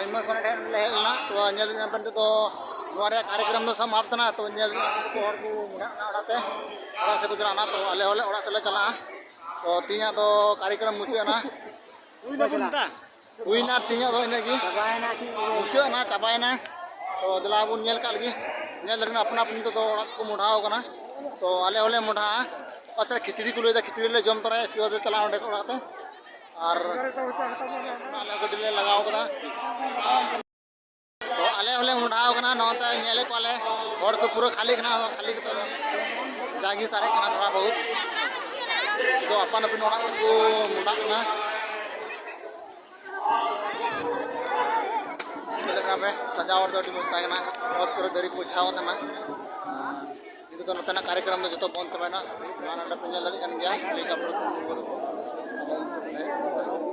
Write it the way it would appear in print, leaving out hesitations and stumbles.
महिमा सोना ठेन ले हेलना तो नेल पंत तो नोरे कार्यक्रम दो समाप्त ना तो नेल को हर को मुना ओड़ाते ओड़ा से गुजराना तो अले होले ओड़ा से ले चला तो तीना तो कार्यक्रम मुचे ना उइना बुनता उइना तीना तो इने की मुचे ना चाबाय ना तो दला बुन नेल काल की नेल रन अपना अपन तो ओड़ा को मुढ़ाओ कना तो अले होले मुढ़ा पात्र खिचड़ी को लेदा खिचड़ी ले जम तरा इसके बाद चला ओडे ओड़ाते और अले गड्डी ले लगाओ कना तो अले होले मुढ़ाओ कना नोता नेले को अले और को पूरा खाली कना खाली तो जागी सारे कना थोड़ा बहुत तो अपन अपन ओड़ा को मुढ़ा कना लगा पे सजावट तो मस्त है ना बहुत पूरा दरी पोछाव तना ಇದು ನೂತನ ಕಾರ್ಯಕ್ರಮ ಜೊತೆ ಬಂತು ಬೇಡ ನಾನು ಅಂಡ ಪಿಂಜಲ್ ಲಡಿ ಕನ್ ಗया लेका